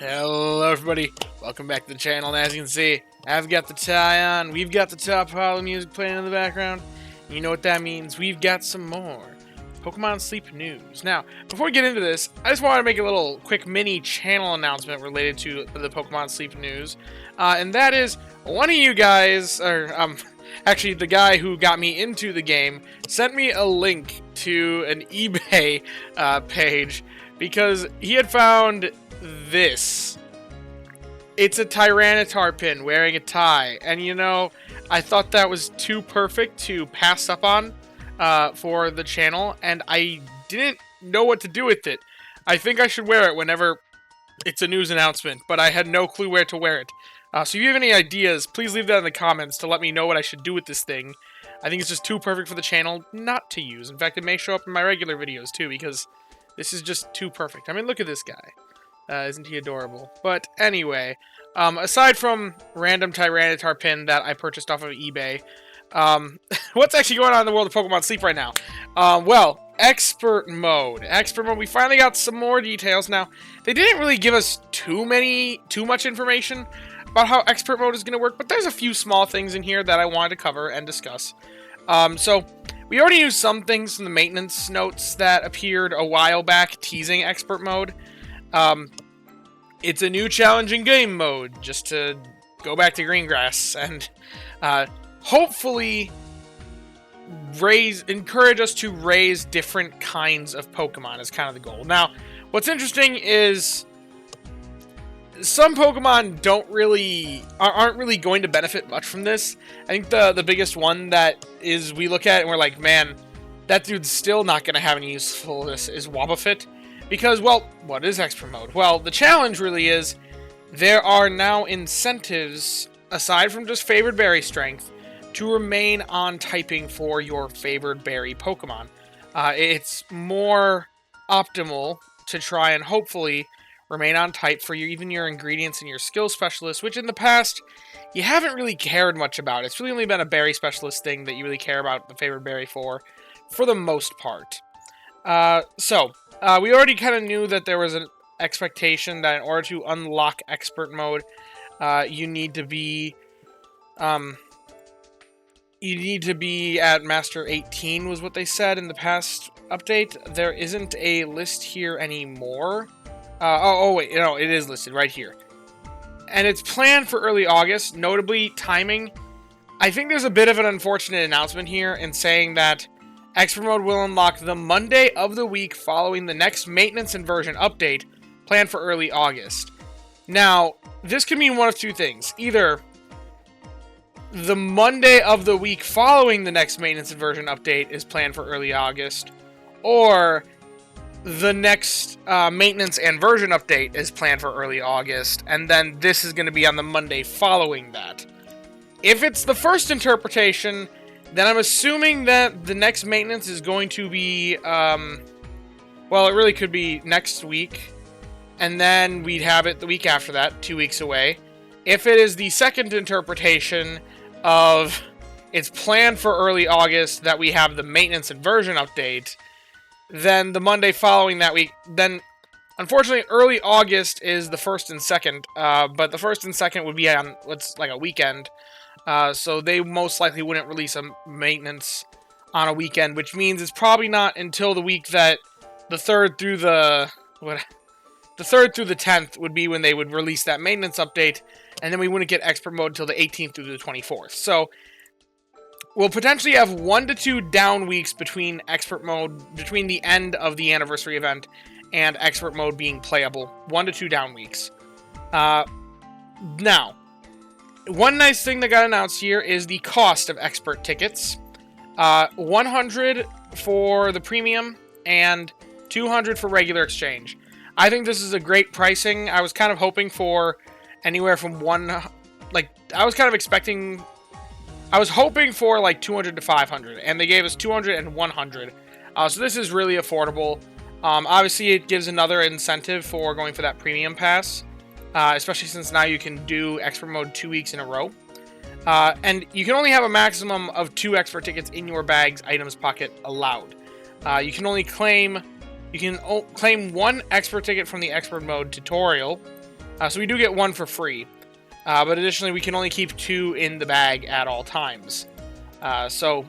Hello everybody, welcome back to the channel, and as you can see, I've got the tie on, we've got the top pile of music playing in the background. You know what that means, we've got some more Pokemon Sleep news. Now, before we get into this, I just wanted to make a little quick mini channel announcement related to the Pokemon Sleep news. And that is, one of you guys, actually the guy who got me into the game, sent me a link to an eBay page because he had found this. It's a Tyranitar pin wearing a tie, and you know, I thought that was too perfect to pass up on for the channel, and I didn't know what to do with it. I think I should wear it whenever it's a news announcement, but I had no clue where to wear it. So if you have any ideas, please leave that in the comments to let me know what I should do with this thing. I think it's just too perfect for the channel not to use. In fact, it may show up in my regular videos too, because this is just too perfect. I mean, look at this guy. Isn't he adorable? But anyway, aside from random Tyranitar pin that I purchased off of eBay, what's actually going on in the world of Pokemon Sleep right now? Well, Expert Mode. Expert Mode, we finally got some more details. Now, they didn't really give us too much information about how Expert Mode is going to work, but there's a few small things in here that I wanted to cover and discuss. So, we already knew some things from the maintenance notes that appeared a while back teasing Expert Mode. It's a new challenging game mode, just to go back to Greengrass, and hopefully encourage us to raise different kinds of Pokemon is kind of the goal. Now, what's interesting is some Pokemon aren't really going to benefit much from this. I think the biggest one that we look at and we're like, man, that dude's still not going to have any usefulness is Wobbuffet. Because, well, what is Expert Mode? Well, the challenge really is there are now incentives, aside from just favored berry strength, to remain on typing for your favored berry Pokemon. It's more optimal to try and hopefully remain on type for even your ingredients and your skill specialists, which in the past you haven't really cared much about. It's really only been a berry specialist thing that you really care about the favored berry for the most part. We already kind of knew that there was an expectation that in order to unlock Expert Mode, you need to be at Master 18 was what they said in the past update. There isn't a list here anymore. Wait, no, it is listed right here. And it's planned for early August, notably timing. I think there's a bit of an unfortunate announcement here in saying that Expert Mode will unlock the Monday of the week following the next maintenance and version update, planned for early August. Now, this could mean one of two things. Either the Monday of the week following the next maintenance and version update is planned for early August, or the next maintenance and version update is planned for early August, and then this is going to be on the Monday following that. If it's the first interpretation, then I'm assuming that the next maintenance is going to be, well, it really could be next week, and then we'd have it the week after that, 2 weeks away. If it is the second interpretation of it's planned for early August that we have the maintenance and version update, then the Monday following that week, then unfortunately early August is the 1st and 2nd, but the 1st and 2nd would be on, what's like a weekend. So they most likely wouldn't release a maintenance on a weekend, which means it's probably not until the week that the 3rd through the 10th would be when they would release that maintenance update, and then we wouldn't get Expert Mode until the 18th through the 24th. So we'll potentially have 1 to 2 down weeks between Expert Mode, between the end of the anniversary event and Expert Mode being playable. 1 to 2 down weeks. Now, one nice thing that got announced here is the cost of Expert tickets. 100 for the premium and 200 for regular exchange. I think this is a great pricing. I was kind of hoping for anywhere from I was hoping for like 200 to 500, and they gave us 200 and 100. So this is really affordable. Obviously, it gives another incentive for going for that premium pass. Especially since now you can do Expert Mode 2 weeks in a row. And you can only have a maximum of 2 Expert tickets in your bag's items pocket allowed. You can only claim 1 Expert ticket from the Expert Mode tutorial, So we do get 1 for free. But additionally, we can only keep 2 in the bag at all times. So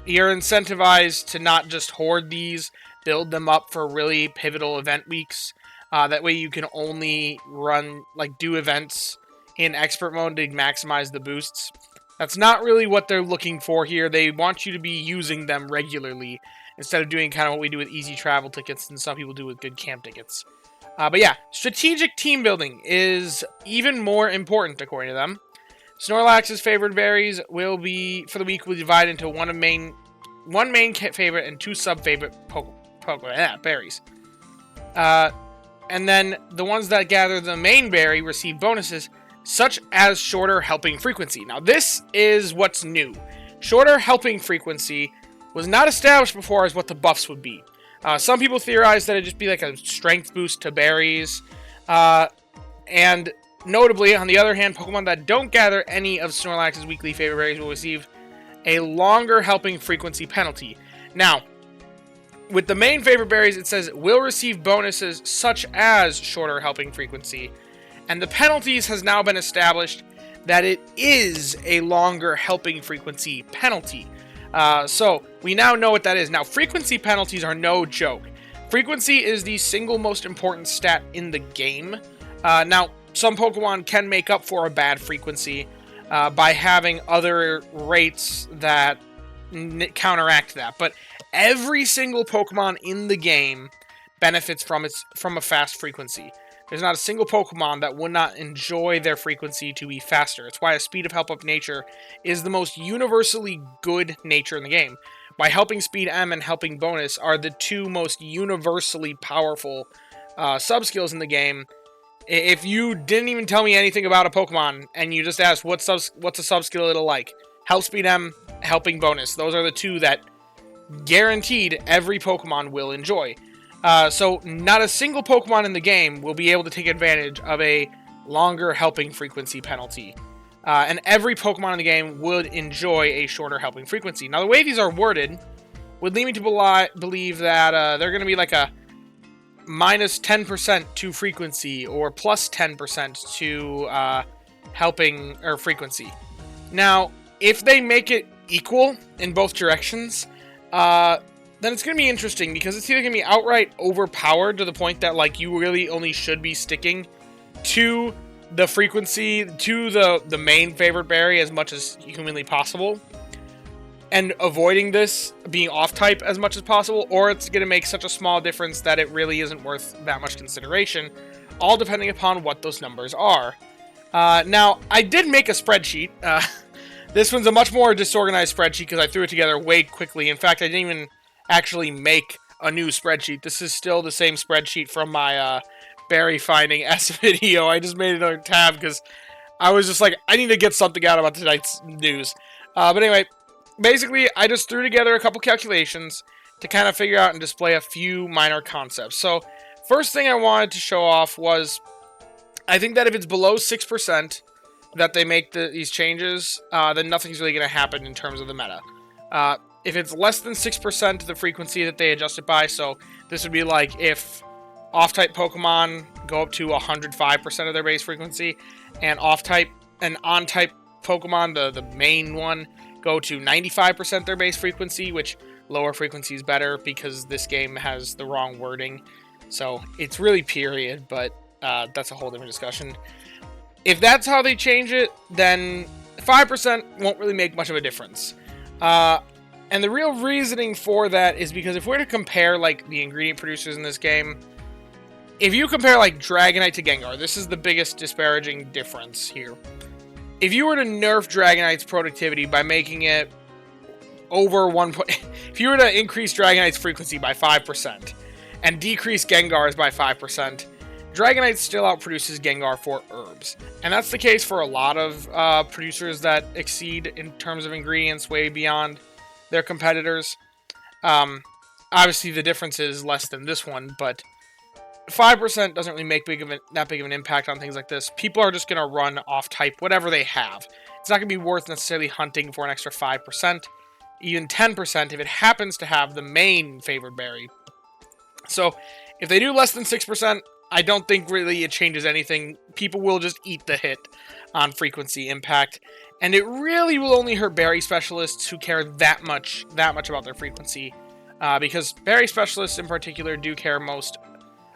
you're incentivized to not just hoard these, build them up for really pivotal event weeks. That way you can only do events in expert mode to maximize the boosts. That's not really what they're looking for here. They want you to be using them regularly instead of doing kind of what we do with easy travel tickets and some people do with good camp tickets. But yeah, strategic team building is even more important according to them. Snorlax's favorite berries will be, for the week, will divide into one main favorite and 2 sub-favorite berries. And then the ones that gather the main berry receive bonuses, such as shorter helping frequency. Now, this is what's new. Shorter helping frequency was not established before as what the buffs would be. Some people theorize that it'd just be like a strength boost to berries. And notably, on the other hand, Pokemon that don't gather any of Snorlax's weekly favorite berries will receive a longer helping frequency penalty. Now, with the main favorite berries, it says it will receive bonuses such as shorter helping frequency. And the penalties has now been established that it is a longer helping frequency penalty. So we now know what that is. Now, frequency penalties are no joke. Frequency is the single most important stat in the game. Now, some Pokemon can make up for a bad frequency by having other rates that counteract that. But every single Pokemon in the game benefits from a fast frequency. There's not a single Pokemon that would not enjoy their frequency to be faster. It's why a speed of help up nature is the most universally good nature in the game. Why helping speed M and helping bonus are the 2 most universally powerful sub-skills in the game. If you didn't even tell me anything about a Pokemon and you just asked what's a sub-skill it'll like, help speed M, helping bonus. Those are the 2 that guaranteed every Pokemon will enjoy. So not a single Pokemon in the game will be able to take advantage of a longer helping frequency penalty. And every Pokemon in the game would enjoy a shorter helping frequency. Now, the way these are worded would lead me to believe that they're going to be like a minus 10% to frequency or plus 10% to helping or frequency. Now, if they make it equal in both directions, then it's going to be interesting because it's either going to be outright overpowered to the point that like you really only should be sticking to the frequency, to the main favorite berry as much as humanly possible, and avoiding this being off-type as much as possible, or it's going to make such a small difference that it really isn't worth that much consideration, all depending upon what those numbers are. Now, I did make a spreadsheet. This one's a much more disorganized spreadsheet because I threw it together way quickly. In fact, I didn't even actually make a new spreadsheet. This is still the same spreadsheet from my berry finding S video. I just made another tab because I was just like, I need to get something out about tonight's news. But anyway, basically, I just threw together a couple calculations to kind of figure out and display a few minor concepts. So, first thing I wanted to show off was, I think that if it's below 6% that they make these changes, then nothing's really going to happen in terms of the meta. If it's less than 6% of the frequency that they adjust it by, so this would be like if off-type Pokemon go up to 105% of their base frequency, and off-type and on-type Pokemon, the main one, go to 95% their base frequency, which lower frequency is better because this game has the wrong wording. So it's really period, but that's a whole different discussion. If that's how they change it, then 5% won't really make much of a difference. And the real reasoning for that is because if we're to compare, like, the ingredient producers in this game, if you compare, like, Dragonite to Gengar, this is the biggest disparaging difference here. If you were to nerf Dragonite's productivity by making it over 1 point... If you were to increase Dragonite's frequency by 5% and decrease Gengar's by 5%, Dragonite still outproduces Gengar for herbs. And that's the case for a lot of producers that exceed in terms of ingredients way beyond their competitors. Obviously, the difference is less than this one, but 5% doesn't really make that big of an impact on things like this. People are just going to run off-type whatever they have. It's not going to be worth necessarily hunting for an extra 5%, even 10% if it happens to have the main favorite berry. So, if they do less than 6%, I don't think really it changes anything. People will just eat the hit on frequency impact, and it really will only hurt berry specialists who care that much about their frequency, because berry specialists in particular do care most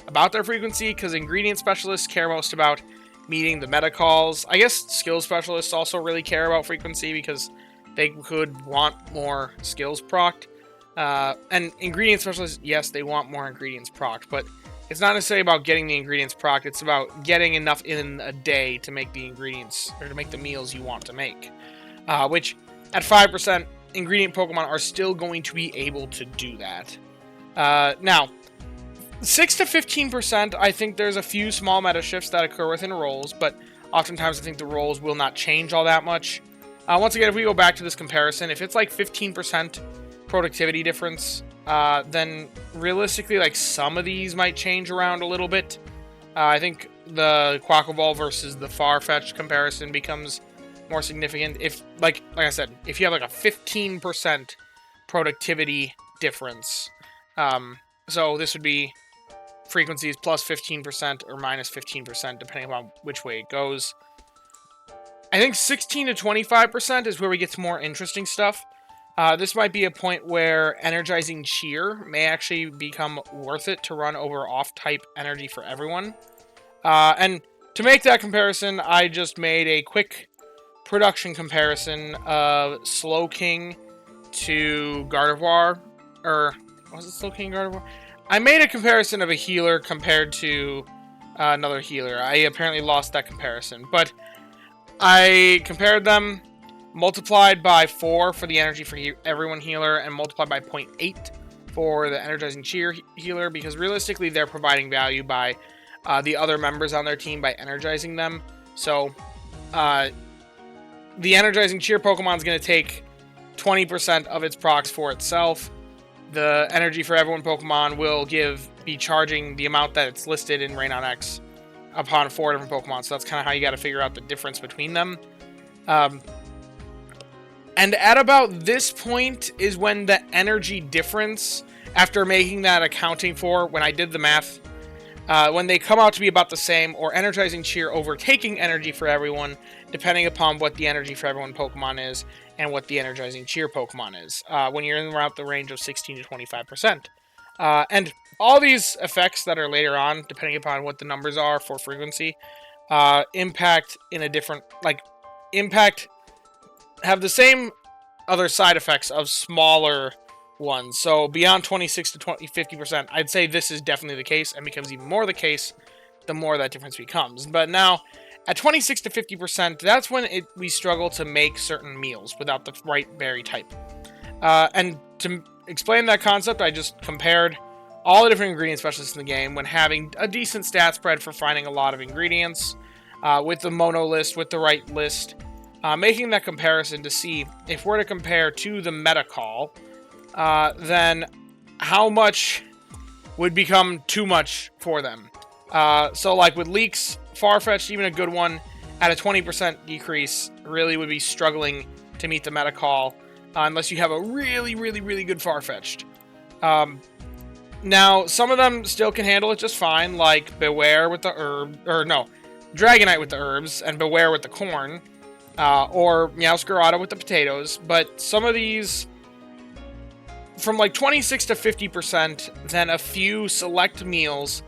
about their frequency, because ingredient specialists care most about meeting the meta calls. I guess skill specialists also really care about frequency because they could want more skills procced. And ingredient specialists, yes, they want more ingredients procced, but it's not necessarily about getting the ingredients procced, it's about getting enough in a day to make the ingredients, or to make the meals you want to make. Which, at 5%, ingredient Pokemon are still going to be able to do that. Now, 6 to 15%, I think there's a few small meta shifts that occur within roles, but oftentimes I think the roles will not change all that much. Once again, if we go back to this comparison, if it's like 15% productivity difference, then realistically, like, some of these might change around a little bit. I think the Quackaball versus the Farfetch'd comparison becomes more significant. If, like I said, if you have like a 15% productivity difference, so this would be frequencies plus 15% or minus 15%, depending on which way it goes. I think 16 to 25% is where we get to more interesting stuff. This might be a point where energizing cheer may actually become worth it to run over off-type energy for everyone. And to make that comparison, I just made a quick production comparison of Slowking to Gardevoir. Or, was it Slowking Gardevoir? I made a comparison of a healer compared to another healer. I apparently lost that comparison, but I compared them, multiplied by 4 for the energy for everyone healer, and multiplied by 0.8 for the energizing cheer healer, because realistically they're providing value by the other members on their team by energizing them. So the energizing cheer Pokemon is going to take 20% of its procs for itself. The energy for everyone Pokemon will be charging the amount that it's listed in Rain on X upon 4 different Pokemon. So that's kind of how you got to figure out the difference between them. And at about this point is when the energy difference, after making that accounting for, when I did the math, when they come out to be about the same, or energizing cheer overtaking energy for everyone, depending upon what the energy for everyone Pokemon is, and what the energizing cheer Pokemon is, when you're in around the range of 16 to 25%. And all these effects that are later on, depending upon what the numbers are for frequency, impact in a different, have the same other side effects of smaller ones. So beyond 26 to 50%, I'd say this is definitely the case, and becomes even more the case the more that difference becomes. But now, at 26 to 50%, that's when we struggle to make certain meals without the right berry type. And to explain that concept, I just compared all the different ingredient specialists in the game when having a decent stat spread for finding a lot of ingredients, with the mono list, with the right list, making that comparison to see if we're to compare to the meta call, then how much would become too much for them. So like with leaks, Farfetch'd, even a good one, at a 20% decrease, really would be struggling to meet the meta call, unless you have a really, really, really good Farfetch'd. Now, some of them still can handle it just fine, like Beware with the Dragonite with the herbs, and Beware with the corn, or Meowscarada with the potatoes, but some of these, from like 26 to 50%, then a few select meals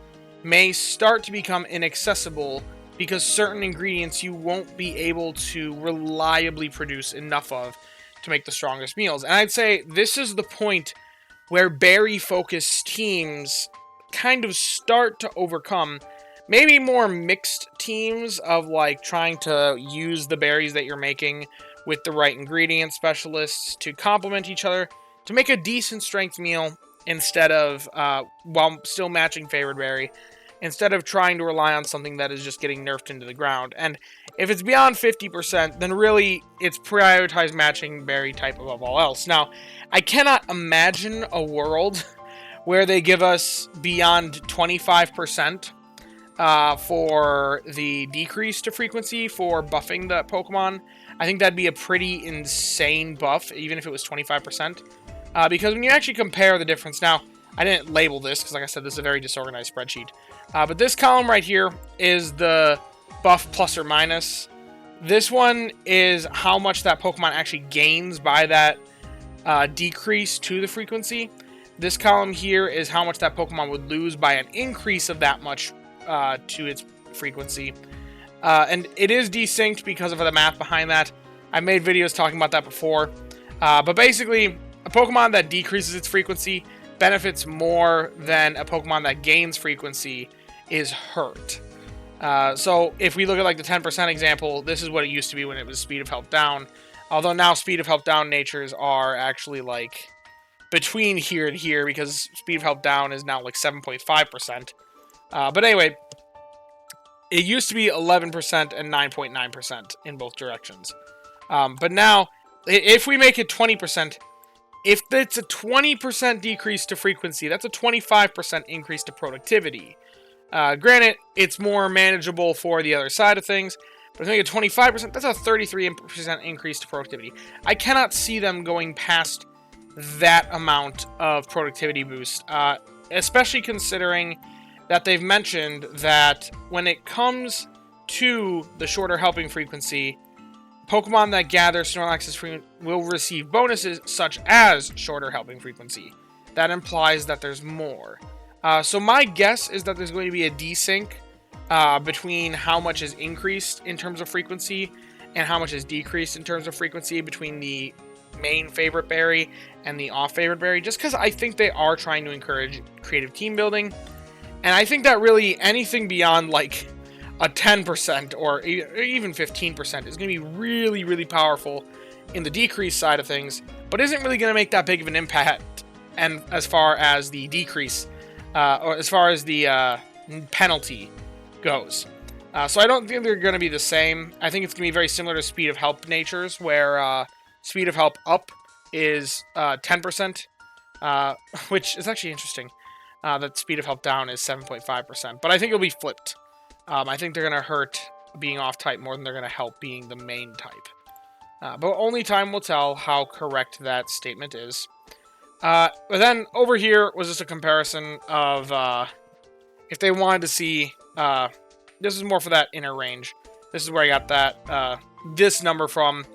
may start to become inaccessible because certain ingredients you won't be able to reliably produce enough of to make the strongest meals. And I'd say this is the point where berry-focused teams kind of start to overcome maybe more mixed teams of like trying to use the berries that you're making with the right ingredient specialists to complement each other to make a decent strength meal, instead of, while still matching favored berry, instead of trying to rely on something that is just getting nerfed into the ground. And if it's beyond 50%, then really it's prioritized matching berry type above all else. Now, I cannot imagine a world where they give us beyond 25% for the decrease to frequency for buffing the Pokemon. I think that'd be a pretty insane buff, even if it was 25%. Because when you actually compare the difference, now, I didn't label this, because like I said, this is a very disorganized spreadsheet. But this column right here is the buff plus or minus. This one is how much that Pokemon actually gains by that decrease to the frequency. This column here is how much that Pokemon would lose by an increase of that much to its frequency. And it is desynced because of the math behind that. I've made videos talking about that before. But basically, a Pokemon that decreases its frequency benefits more than a Pokemon that gains frequency is hurt. So if we look at like the 10% example, this is what it used to be when it was Speed of Health down. Although now Speed of Health down natures are actually like between here and here, because Speed of Health down is now like 7.5%. But anyway, it used to be 11% and 9.9% in both directions. But now, if we make it 20%, if it's a 20% decrease to frequency, that's a 25% increase to productivity. Granted, it's more manageable for the other side of things, but if we make it 25%, that's a 33% increase to productivity. I cannot see them going past that amount of productivity boost, especially considering that they've mentioned that when it comes to the shorter helping frequency, Pokemon that gather Snorlax's frequency will receive bonuses such as shorter helping frequency. That implies that there's more. So my guess is that there's going to be a desync between how much is increased in terms of frequency and how much is decreased in terms of frequency between the main favorite berry and the off favorite berry, just because I think they are trying to encourage creative team building. And I think that really anything beyond like a 10% or even 15% is going to be really, really powerful in the decrease side of things, but isn't really going to make that big of an impact. And as far as the decrease, or as far as the penalty goes. So I don't think they're going to be the same. I think it's going to be very similar to Speed of Help natures, where Speed of Help up is 10%, which is actually interesting. That Speed of Help down is 7.5%, but I think it'll be flipped. I think they're going to hurt being off-type more than they're going to help being the main type. But only time will tell how correct that statement is. But then over here was just a comparison of if they wanted to see... this is more for that inner range. This is where I got that this number from,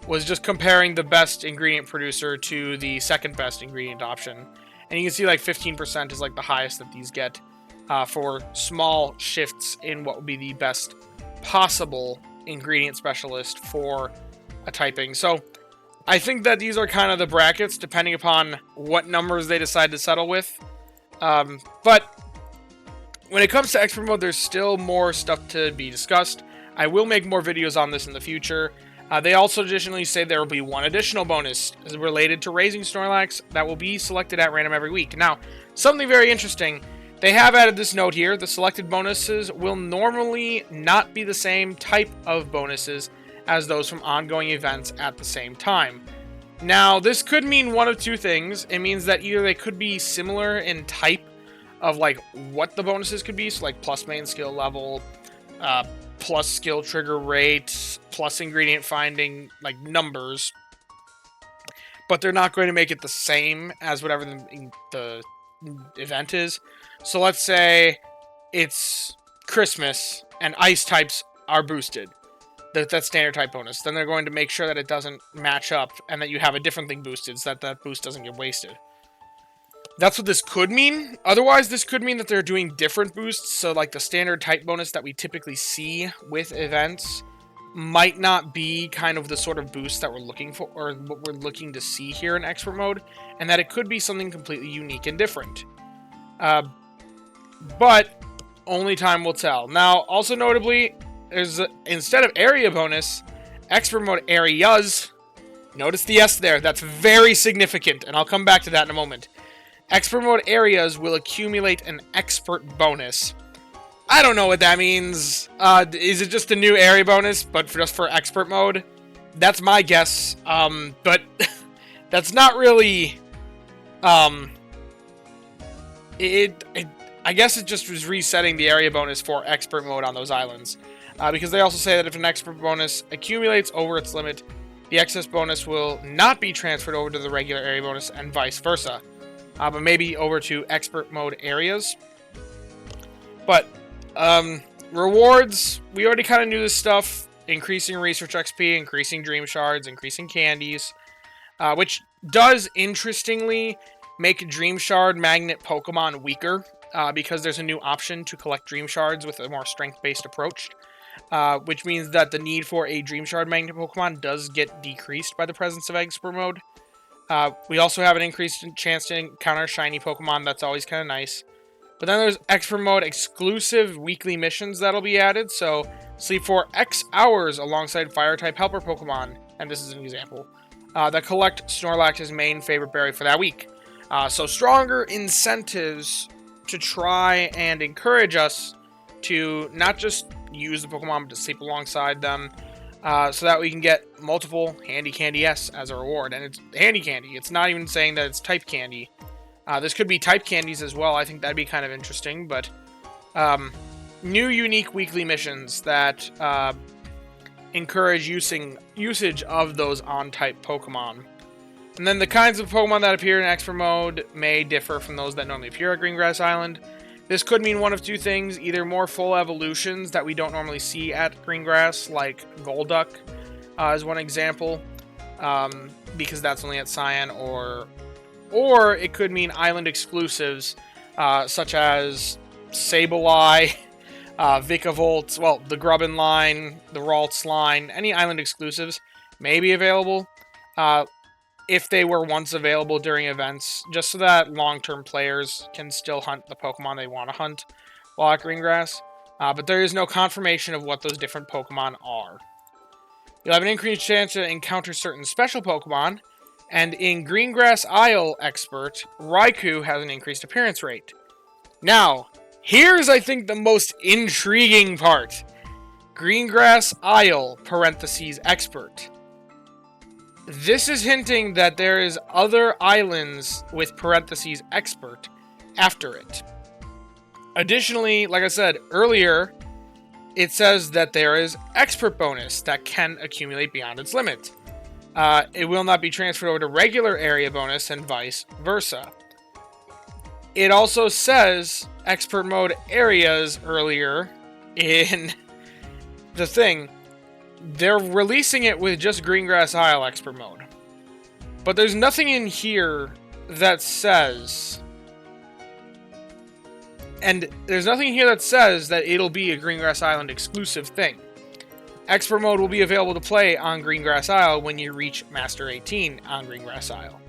was just comparing the best ingredient producer to the second best ingredient option. And you can see like 15% is like the highest that these get for small shifts in what would be the best possible ingredient specialist for a typing. So I think that these are kind of the brackets depending upon what numbers they decide to settle with. But when it comes to expert mode, there's still more stuff to be discussed. I will make more videos on this in the future. They also additionally say there will be one additional bonus related to raising Snorlax that will be selected at random every week. Now, something very interesting, they have added this note here. The selected bonuses will normally not be the same type of bonuses as those from ongoing events at the same time. Now, this could mean one of two things. It means that either they could be similar in type of like what the bonuses could be, so like plus main skill level, plus skill trigger rate, plus ingredient finding, like numbers. But they're not going to make it the same as whatever the event is. So let's say it's Christmas and ice types are boosted. That standard type bonus. Then they're going to make sure that it doesn't match up and that you have a different thing boosted so that that boost doesn't get wasted. That's what this could mean. Otherwise, this could mean that they're doing different boosts. So, like, the standard type bonus that we typically see with events might not be kind of the sort of boost that we're looking for, or what we're looking to see here in expert mode, and that it could be something completely unique and different. But only time will tell. Now, also notably, there's instead of area bonus, expert mode areas. Notice the S there. That's very significant, and I'll come back to that in a moment. Expert mode areas will accumulate an expert bonus. I don't know what that means. Is it just a new area bonus, but just for expert mode? That's my guess. But that's not really. I guess it just was resetting the area bonus for expert mode on those islands, because they also say that if an expert bonus accumulates over its limit, the excess bonus will not be transferred over to the regular area bonus, and vice versa. But maybe over to expert mode areas. But, rewards, we already kind of knew this stuff. Increasing research XP, increasing dream shards, increasing candies. Which does, interestingly, make Dream Shard Magnet Pokemon weaker. Because there's a new option to collect Dream Shards with a more strength-based approach. Which means that the need for a Dream Shard Magnet Pokemon does get decreased by the presence of Expert Mode. We also have an increased chance to encounter shiny Pokemon. That's always kind of nice. But then there's Expert Mode exclusive weekly missions that'll be added. So, sleep for X hours alongside Fire-type helper Pokemon. And this is an example. That collect Snorlax's main favorite berry for that week. So, stronger incentives to try and encourage us to not just use the Pokemon, but to sleep alongside them. So that we can get multiple Handy Candy S as a reward. And it's Handy Candy. It's not even saying that it's Type Candy. This could be Type Candies as well. I think that'd be kind of interesting. But new unique weekly missions that encourage usage of those on-type Pokemon. And then the kinds of Pokemon that appear in Expert Mode may differ from those that normally appear at Greengrass Island. This could mean one of two things, either more full evolutions that we don't normally see at Greengrass, like Golduck is one example, because that's only at Cyan, or it could mean island exclusives, such as Sableye, Vikavolt, well, the Grubbin line, the Ralts line, any island exclusives may be available, if they were once available during events, just so that long-term players can still hunt the Pokemon they want to hunt while at Greengrass. But there is no confirmation of what those different Pokemon are. You'll have an increased chance to encounter certain special Pokemon, and in Greengrass Isle Expert, Raikou has an increased appearance rate. Now, here's, I think, the most intriguing part. Greengrass Isle, parentheses, Expert. This is hinting that there is other islands with parentheses expert after it. Additionally, like I said earlier, it says that there is expert bonus that can accumulate beyond its limit. It will not be transferred over to regular area bonus and vice versa. It also says expert mode areas earlier in the thing. They're releasing it with just Greengrass Isle Expert Mode. But there's nothing in here that says... And there's nothing here that says that it'll be a Greengrass Island exclusive thing. Expert Mode will be available to play on Greengrass Isle when you reach Master 18 on Greengrass Isle.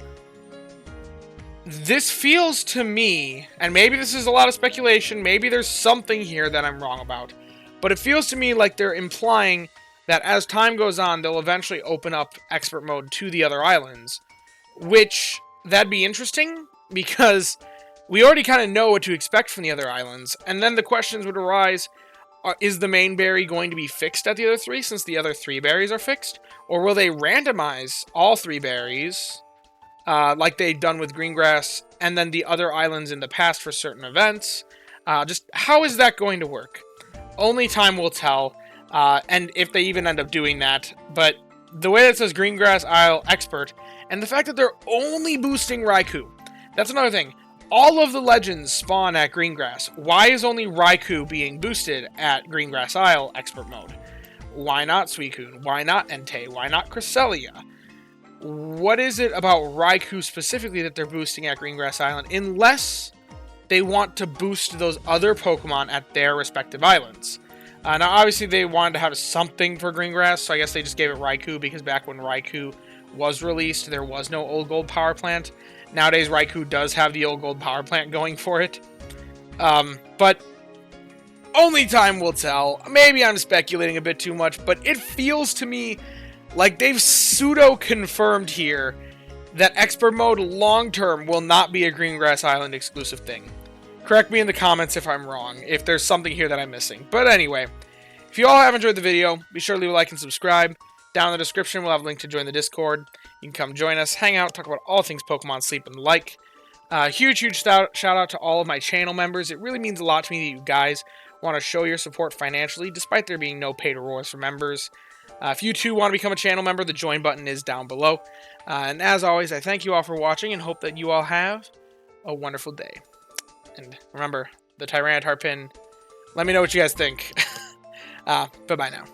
This feels to me, and maybe this is a lot of speculation, maybe there's something here that I'm wrong about, but it feels to me like they're implying that as time goes on, they'll eventually open up Expert Mode to the other islands. Which, that'd be interesting, because we already kind of know what to expect from the other islands. And then the questions would arise, is the main berry going to be fixed at the other three, since the other three berries are fixed? Or will they randomize all three berries, like they've done with Greengrass, and then the other islands in the past for certain events? Just, how is that going to work? Only time will tell. And if they even end up doing that. But the way that says Greengrass Isle Expert, and the fact that they're only boosting Raikou, that's another thing. All of the legends spawn at Greengrass. Why is only Raikou being boosted at Greengrass Isle Expert Mode? Why not Suicune? Why not Entei? Why not Cresselia? What is it about Raikou specifically that they're boosting at Greengrass Island? Unless they want to boost those other Pokemon at their respective islands. Now, obviously, they wanted to have something for Greengrass, so I guess they just gave it Raikou, because back when Raikou was released, there was no Old Gold Power Plant. Nowadays, Raikou does have the Old Gold Power Plant going for it. But only time will tell. Maybe I'm speculating a bit too much, but it feels to me like they've pseudo-confirmed here that Expert Mode long-term will not be a Greengrass Island exclusive thing. Correct me in the comments if I'm wrong, if there's something here that I'm missing. But anyway, if you all have enjoyed the video, be sure to leave a like and subscribe. Down in the description, we'll have a link to join the Discord. You can come join us, hang out, talk about all things Pokemon, sleep, and the like. Huge shout out to all of my channel members. It really means a lot to me that you guys want to show your support financially, despite there being no paid rewards for members. If you too want to become a channel member, the join button is down below. And as always, I thank you all for watching and hope that you all have a wonderful day. And remember, the Tyranitar pin Let me know what you guys think. Bye-bye now.